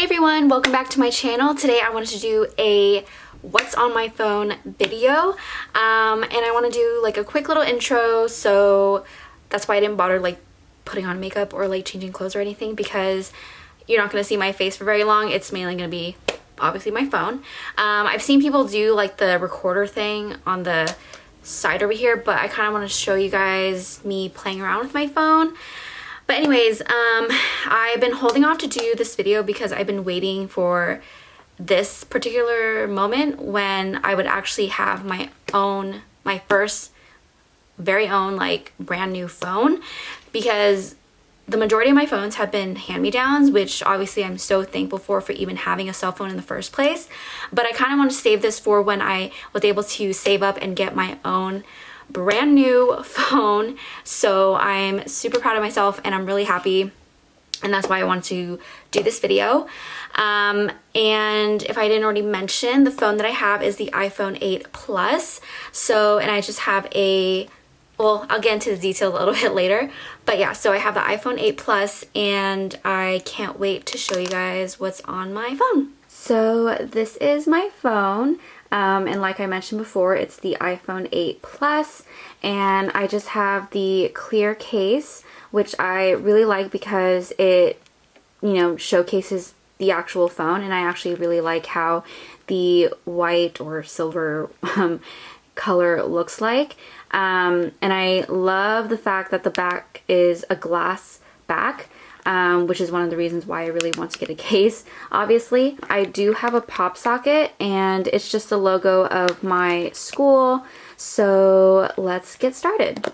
Hey everyone, welcome back to my channel. Today I wanted to do a what's on my phone video, and I want to do like a quick little intro, so that's why I didn't bother like putting on makeup or like changing clothes or anything, because you're not going to see my face for very long. It's mainly going to be obviously my phone. I've seen people do like the recorder thing on the side over here, but I kind of want to show you guys me playing around with my phone. But anyways, I've been holding off to do this video because I've been waiting for this particular moment when I would actually have my first very own like brand new phone, because the majority of my phones have been hand-me-downs, which obviously I'm so thankful for even having a cell phone in the first place. But I kind of want to save this for when I was able to save up and get my own brand new phone. So I'm super proud of myself and I'm really happy, and that's why I want to do this video. And if I didn't already mention, the phone that I have is the iPhone 8 Plus. And I just have well, I'll get into the details a little bit later, but yeah, so I have the iPhone 8 Plus and I can't wait to show you guys what's on my phone. So this is my phone. And like I mentioned before, it's the iPhone 8 Plus, and I just have the clear case, which I really like because it, showcases the actual phone, and I actually really like how the white or silver color looks like. And I love the fact that the back is a glass back. Which is one of the reasons why I really want to get a case. Obviously, I do have a pop socket, and it's just the logo of my school. So let's get started.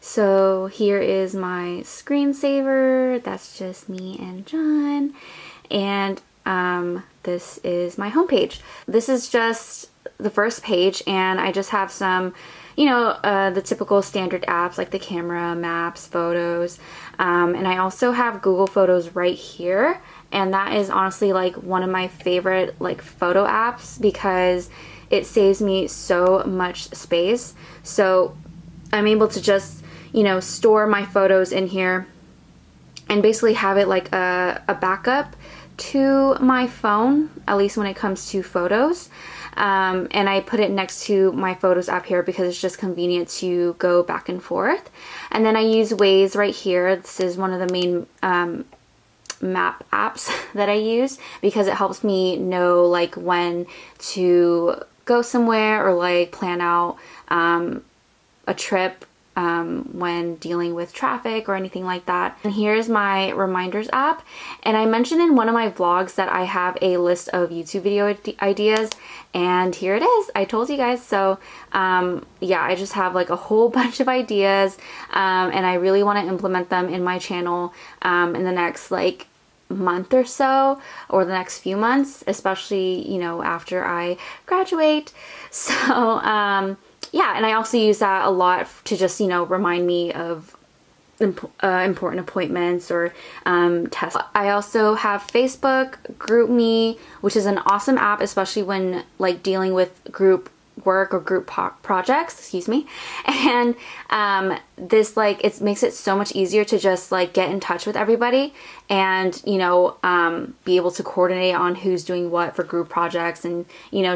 So here is my screensaver. That's just me and John. And this is my homepage. This is just the first page, and I just have some the typical standard apps like the camera, maps, photos, and I also have Google Photos right here, and that is honestly like one of my favorite like photo apps because it saves me so much space. So I'm able to just store my photos in here and basically have it like a backup to my phone, at least when it comes to photos. And I put it next to my Photos app here because it's just convenient to go back and forth. And then I use Waze right here. This is one of the main map apps that I use because it helps me know like when to go somewhere or like plan out a trip when dealing with traffic or anything like that. And here's my Reminders app. And I mentioned in one of my vlogs that I have a list of YouTube video ideas, and here it is. I told you guys. So yeah, I just have like a whole bunch of ideas, and I really want to implement them in my channel in the next like month or so, or the next few months, especially after I graduate. So yeah, and I also use that a lot to just, remind me of important appointments or tests. I also have Facebook, GroupMe, which is an awesome app, especially when like dealing with group work or group projects, excuse me. And this like it makes it so much easier to just like get in touch with everybody and be able to coordinate on who's doing what for group projects and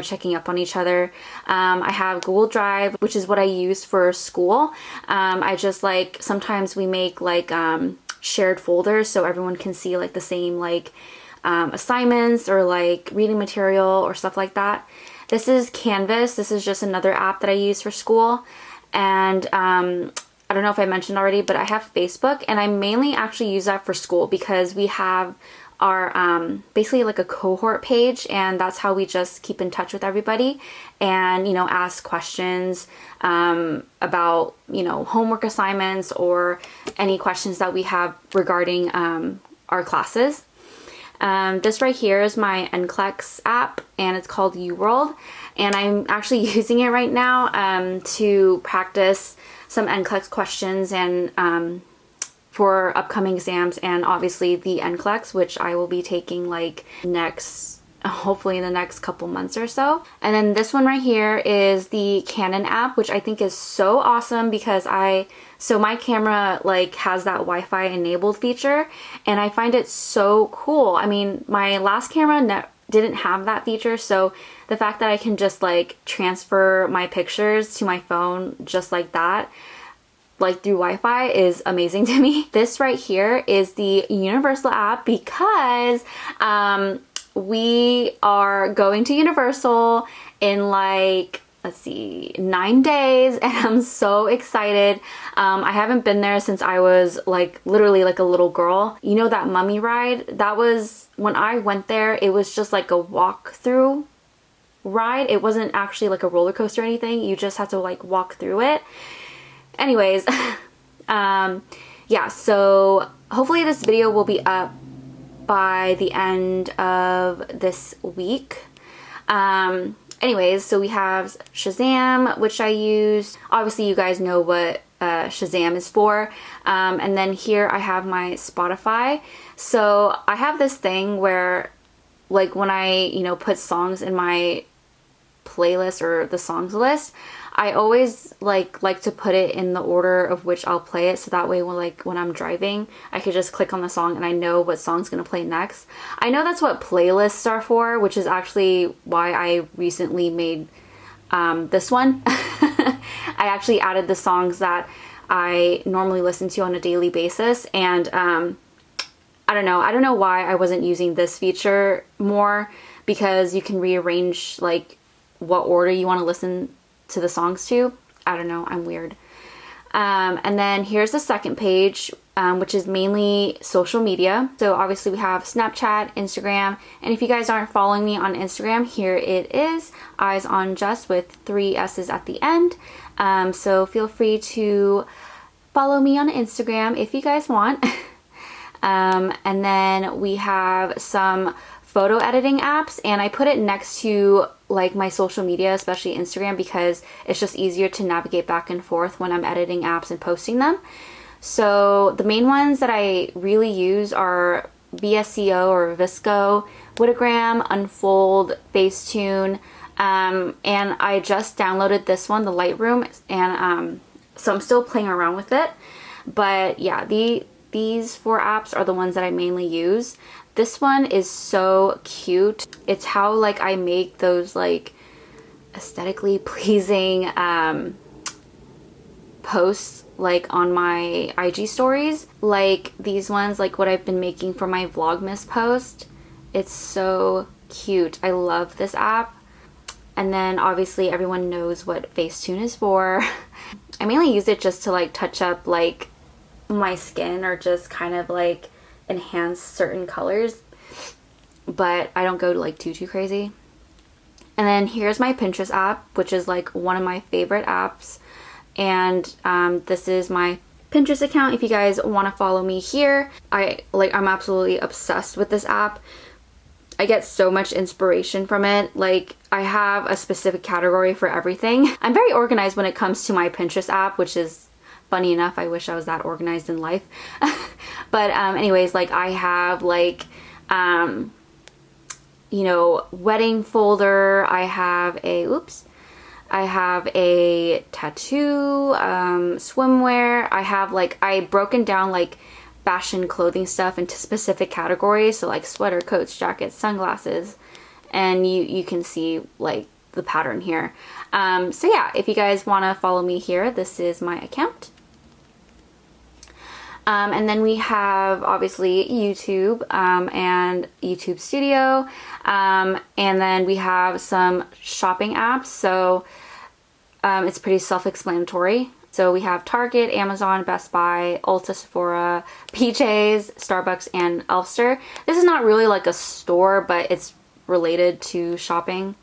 checking up on each other. I have Google Drive, which is what I use for school. I just like sometimes we make like shared folders so everyone can see like the same like assignments or like reading material or stuff like that. This is Canvas. This is just another app that I use for school. And I don't know if I mentioned already, but I have Facebook, and I mainly actually use that for school because we have our basically like a cohort page, and that's how we just keep in touch with everybody and ask questions about homework assignments or any questions that we have regarding our classes. This right here is my Nclex app, and it's called UWorld, and I'm actually using it right now to practice some Nclex questions and for upcoming exams, and obviously the Nclex, which I will be taking like next hopefully in the next couple months or so. And then this one right here is the Canon app, which I think is so awesome because so my camera like has that Wi-Fi enabled feature, and I find it so cool. I mean, my last camera didn't have that feature, so the fact that I can just like transfer my pictures to my phone just like that, like through Wi-Fi, is amazing to me. This right here is the Universal app because we are going to Universal in like, let's see, 9 days, and I'm so excited. I haven't been there since I was like literally like a little girl. You know that mummy ride? That was when I went there. It was just like a walk-through ride. It wasn't actually like a roller coaster or anything. You just had to like walk through it. Anyways, yeah, so hopefully this video will be up by the end of this week. Anyways, so we have Shazam, which I use. Obviously, you guys know what Shazam is for. And then here I have my Spotify. So I have this thing where, like, when I, you know, put songs in my playlist or the songs list, I always like to put it in the order of which I'll play it, so that way when I'm driving, I could just click on the song and I know what song's gonna play next. I know that's what playlists are for, which is actually why I recently made this one. I actually added the songs that I normally listen to on a daily basis, and I don't know why I wasn't using this feature more, because you can rearrange like what order you want to listen to the songs to. I don't know, I'm weird. And then here's the second page, which is mainly social media. So obviously we have Snapchat, Instagram, and if you guys aren't following me on Instagram, here it is, EyesOnJess with 3 S's at the end. So feel free to follow me on Instagram if you guys want. And then we have some photo editing apps, and I put it next to like my social media, especially Instagram, because it's just easier to navigate back and forth when I'm editing apps and posting them. So the main ones that I really use are VSCO or Visco, Witagram, Unfold, Facetune, and I just downloaded this one, the Lightroom, and so I'm still playing around with it. But yeah, these 4 apps are the ones that I mainly use. This one is so cute. It's how like I make those like aesthetically pleasing posts like on my IG stories. Like these ones, like what I've been making for my Vlogmas post. It's so cute. I love this app. And then obviously everyone knows what Facetune is for. I mainly use it just to like touch up like my skin, or just kind of like enhance certain colors, but I don't go to like too crazy. And then here's my Pinterest app, which is like one of my favorite apps, and this is my Pinterest account if you guys want to follow me here. I'm absolutely obsessed with this app. I get so much inspiration from it. Like, I have a specific category for everything. I'm very organized when it comes to my Pinterest app, which is funny enough. I wish I was that organized in life. But anyways, like I have like, you know, wedding folder. I have a tattoo, swimwear. I've broken down like fashion clothing stuff into specific categories. So like sweater, coats, jackets, sunglasses, and you can see like the pattern here. So yeah, if you guys want to follow me here, this is my account. And then we have obviously YouTube and YouTube Studio, and then we have some shopping apps, so it's pretty self-explanatory. So we have Target, Amazon, Best Buy, Ulta, Sephora, PJs, Starbucks, and Elfster. This is not really like a store, but it's related to shopping.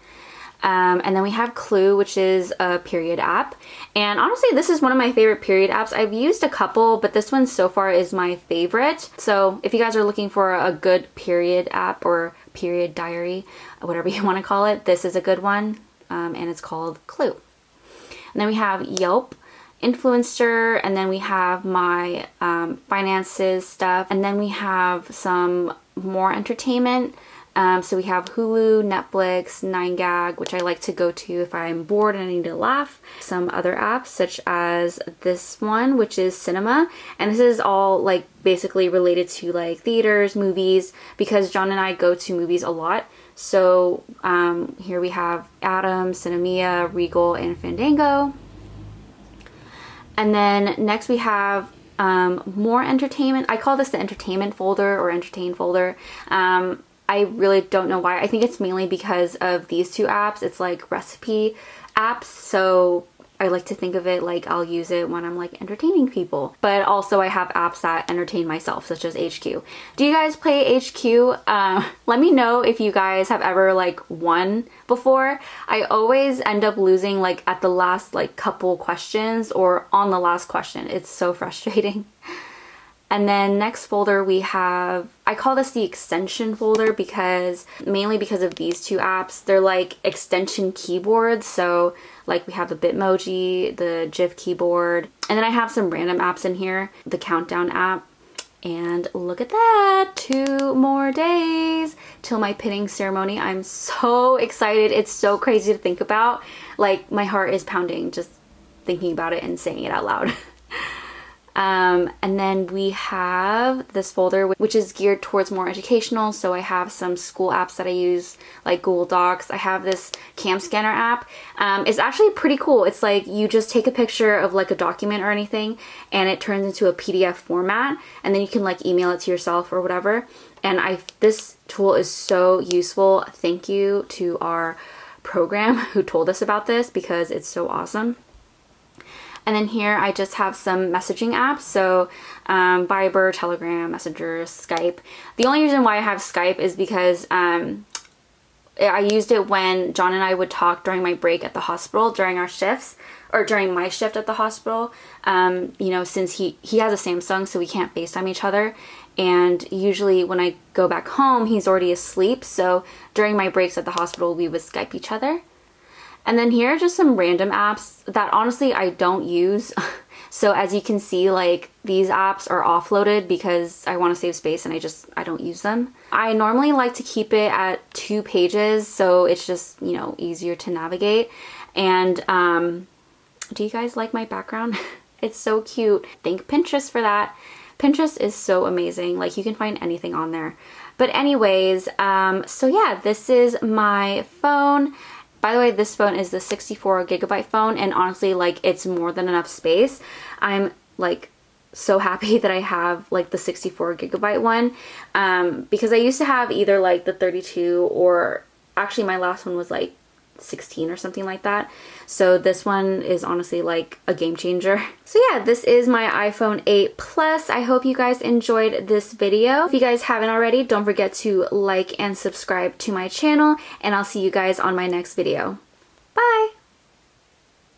And then we have Clue, which is a period app. And honestly, this is one of my favorite period apps. I've used a couple, but this one so far is my favorite. So if you guys are looking for a good period app or period diary, whatever you want to call it, this is a good one. And it's called Clue. And then we have Yelp, Influencer, and then we have my finances stuff. And then we have some more entertainment. So we have Hulu, Netflix, 9gag, which I like to go to if I'm bored and I need to laugh. Some other apps such as this one, which is Cinema. And this is all like basically related to like theaters, movies, because John and I go to movies a lot. So here we have Atom, Cinemia, Regal, and Fandango. And then next we have more entertainment. I call this the entertainment folder or entertain folder. I really don't know why. I think it's mainly because of these two apps. It's like recipe apps. So I like to think of it like I'll use it when I'm like entertaining people. But also I have apps that entertain myself, such as HQ. Do you guys play HQ? Let me know if you guys have ever like won before. I always end up losing like at the last like couple questions or on the last question. It's so frustrating. And then next folder we have, I call this the extension folder mainly because of these two apps. They're like extension keyboards. So like we have the Bitmoji, the GIF keyboard, and then I have some random apps in here, the countdown app. And look at that, 2 more days till my pinning ceremony. I'm so excited. It's so crazy to think about. Like my heart is pounding just thinking about it and saying it out loud. And then we have this folder which is geared towards more educational. So I have some school apps that I use like Google Docs. I have this cam scanner app. It's actually pretty cool. It's like you just take a picture of like a document or anything and it turns into a PDF format and then you can like email it to yourself or whatever. And this tool is so useful. Thank you to our program who told us about this because it's so awesome. And then here I just have some messaging apps, so Viber, Telegram, Messenger, Skype. The only reason why I have Skype is because I used it when John and I would talk during my break at the hospital during our shifts, or during my shift at the hospital. You know, since he has a Samsung, so we can't FaceTime each other. And usually when I go back home, he's already asleep. So during my breaks at the hospital, we would Skype each other. And then here are just some random apps that honestly I don't use. So as you can see, like these apps are offloaded because I want to save space and I don't use them. I normally like to keep it at 2 pages so it's just, you know, easier to navigate. And do you guys like my background? It's so cute. Thank Pinterest for that. Pinterest is so amazing. Like you can find anything on there. But anyways, so yeah, this is my phone. By the way, this phone is the 64GB phone, and honestly, like, it's more than enough space. I'm, like, so happy that I have, like, the 64GB one, because I used to have either, like, the 32 or, actually, my last one was, like, 16 or something like that. So this one is honestly, like, a game changer. So yeah, this is my iPhone 8 Plus. I hope you guys enjoyed this video. If you guys haven't already, don't forget to like and subscribe to my channel, and I'll see you guys on my next video.